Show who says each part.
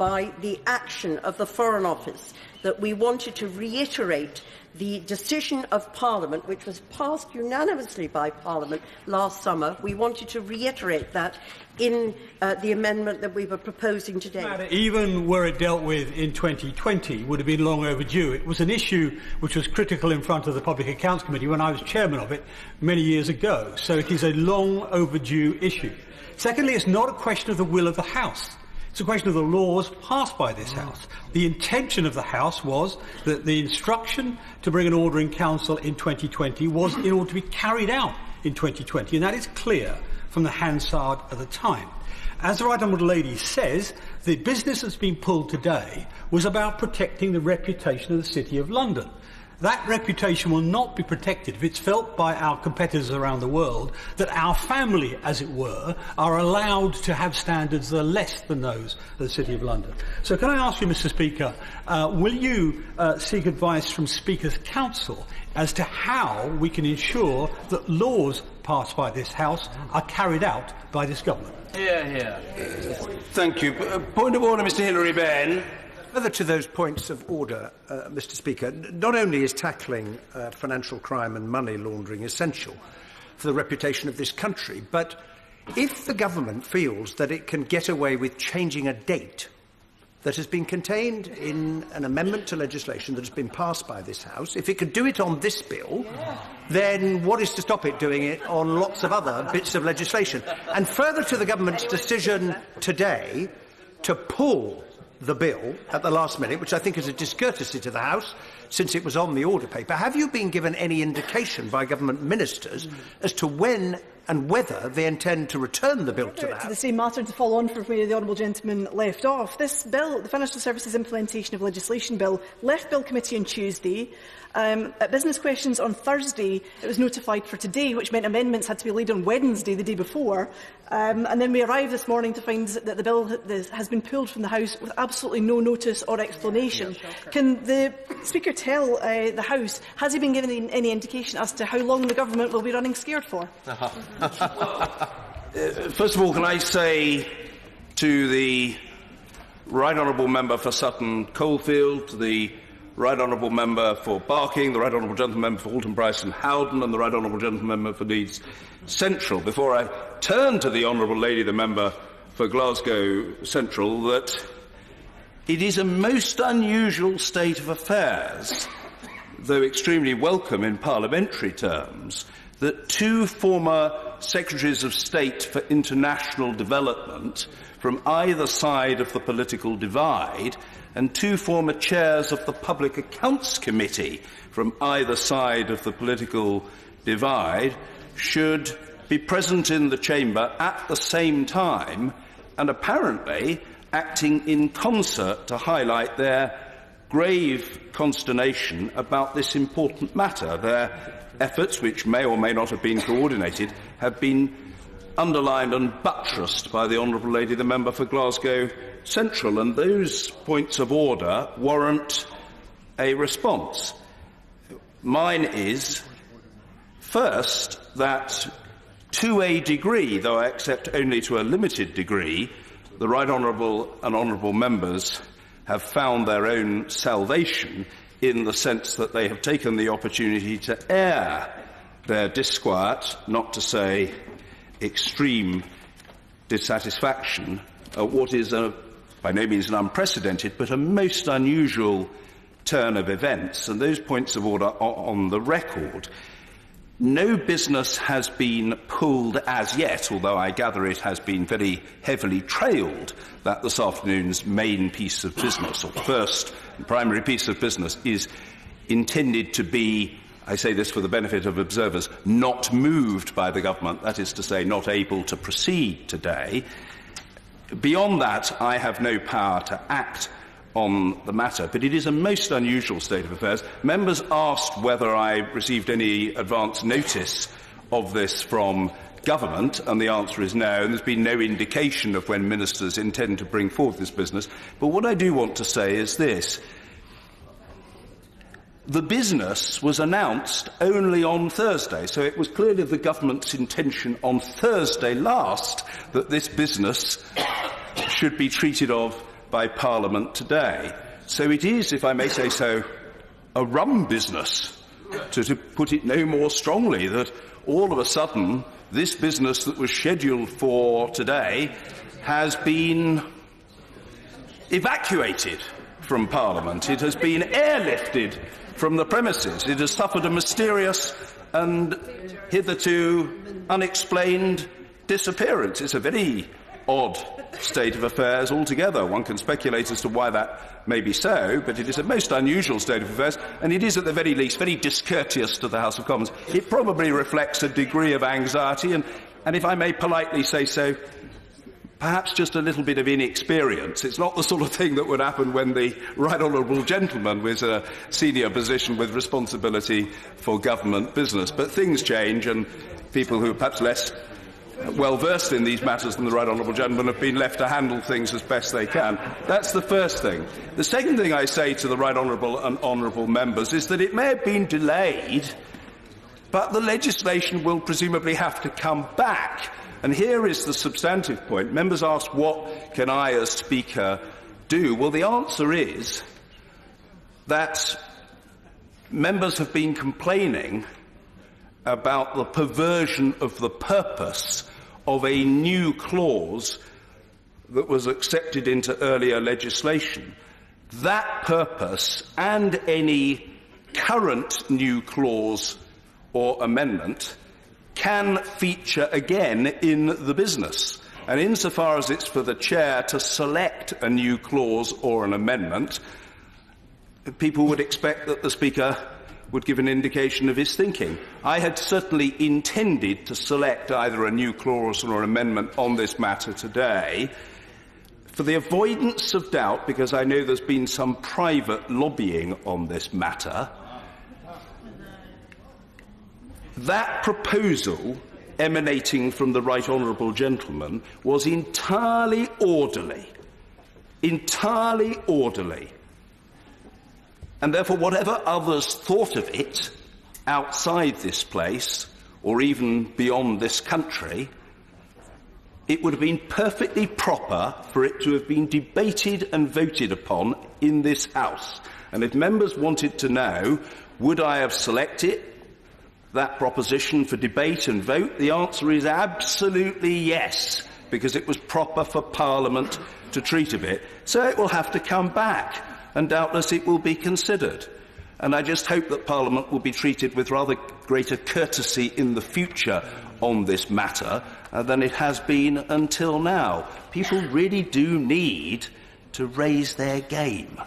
Speaker 1: by the action of the Foreign Office that we wanted to reiterate the decision of Parliament, which was passed unanimously by Parliament last summer. We wanted to reiterate that in the amendment that we were proposing today.
Speaker 2: Even were it dealt with in 2020, it would have been long overdue. It was an issue which was critical in front of the Public Accounts Committee when I was chairman of it many years ago. So it is a long overdue issue. Secondly, it's not a question of the will of the House. It's a question of the laws passed by this House. The intention of the House was that the instruction to bring an order in Council in 2020 was in order to be carried out in 2020, and that is clear from the Hansard at the time. As the Right Honourable Lady says, the business that's been pulled today was about protecting the reputation of the City of London. That reputation will not be protected if it's felt by our competitors around the world that our family, as it were, are allowed to have standards that are less than those of the City of London. So can I ask you, Mr. Speaker, will you seek advice from Speaker's Council as to how we can ensure that laws passed by this House are carried out by this government?
Speaker 3: Thank you. Point of order, Mr. Hilary Benn.
Speaker 4: Further to those points of order, Mr. Speaker, not only is tackling financial crime and money laundering essential for the reputation of this country, but if the government feels that it can get away with changing a date that has been contained in an amendment to legislation that has been passed by this House, if it could do it on this bill, then what is to stop it doing it on lots of other bits of legislation? And further to the government's decision today to pull the bill at the last minute, which I think is a discourtesy to the House, since it was on the order paper. Have you been given any indication by government ministers as to when and whether they intend to return the bill to the House?
Speaker 5: To the same matter, to follow on from where the honourable gentleman left off, this bill, the Financial Services Implementation of Legislation Bill, left Bill Committee on Tuesday. At Business Questions on Thursday, it was notified for today, which meant amendments had to be laid on Wednesday, the day before. And then we arrived this morning to find that the bill has been pulled from the House with absolutely no notice or explanation. Can the Speaker tell the House, has he been given any indication as to how long the government will be running scared for?
Speaker 3: First of all, can I say to the Right Honourable Member for Sutton Coldfield, to the Right Honourable Member for Barking, the Right Honourable Gentleman Member for Alton Price and Howden, and the Right Honourable Gentleman Member for Leeds Central, before I turn to the Honourable Lady, the Member for Glasgow Central, that it is a most unusual state of affairs, though extremely welcome in parliamentary terms, that two former Secretaries of State for International Development from either side of the political divide and two former chairs of the Public Accounts Committee from either side of the political divide should be present in the chamber at the same time and apparently acting in concert to highlight their grave consternation about this important matter. Their efforts, which may or may not have been coordinated, have been underlined and buttressed by the Honourable Lady, the Member for Glasgow Central, and those points of order warrant a response. Mine is, first, that to a degree, though I accept only to a limited degree, the Right Honourable and Honourable Members have found their own salvation in the sense that they have taken the opportunity to air their disquiet, not to say extreme dissatisfaction, at what is by no means an unprecedented, but a most unusual turn of events, and those points of order are on the record. No business has been pulled as yet, although I gather it has been very heavily trailed that this afternoon's main piece of business, or first and primary piece of business, is intended to be, I say this for the benefit of observers, not moved by the government, that is to say, not able to proceed today. Beyond that, I have no power to act on the matter, but it is a most unusual state of affairs. Members asked whether I received any advance notice of this from government, and the answer is no, and there's been no indication of when ministers intend to bring forward this business. But what I do want to say is this. The business was announced only on Thursday, so it was clearly the government's intention on Thursday last that this business should be treated of by Parliament today. So it is, if I may say so, a rum business, to put it no more strongly, that all of a sudden this business that was scheduled for today has been evacuated from Parliament. It has been airlifted from the premises. It has suffered a mysterious and hitherto unexplained disappearance. It's a very odd state of affairs altogether. One can speculate as to why that may be so, but it is a most unusual state of affairs, and it is at the very least very discourteous to the House of Commons. It probably reflects a degree of anxiety and if I may politely say so, perhaps just a little bit of inexperience. It's not the sort of thing that would happen when the Right Honourable Gentleman was a senior position with responsibility for government business. But things change, and people who are perhaps less well versed in these matters than the Right Honourable Gentleman have been left to handle things as best they can. That's the first thing. The second thing I say to the Right Honourable and Honourable members is that it may have been delayed, but the legislation will presumably have to come back. And here is the substantive point. Members ask, what can I, as Speaker, do? Well, the answer is that members have been complaining about the perversion of the purpose of a new clause that was accepted into earlier legislation. That purpose and any current new clause or amendment can feature again in the business. And insofar as it's for the Chair to select a new clause or an amendment, people would expect that the Speaker would give an indication of his thinking. I had certainly intended to select either a new clause or an amendment on this matter today. For the avoidance of doubt, because I know there's been some private lobbying on this matter, that proposal emanating from the Right Honourable Gentleman was entirely orderly. Entirely orderly. And therefore, whatever others thought of it outside this place, or even beyond this country, it would have been perfectly proper for it to have been debated and voted upon in this House. And if members wanted to know, would I have selected that proposition for debate and vote, the answer is absolutely yes, because it was proper for Parliament to treat of it. So it will have to come back, and doubtless it will be considered. And I just hope that Parliament will be treated with rather greater courtesy in the future on this matter than it has been until now. People really do need to raise their game.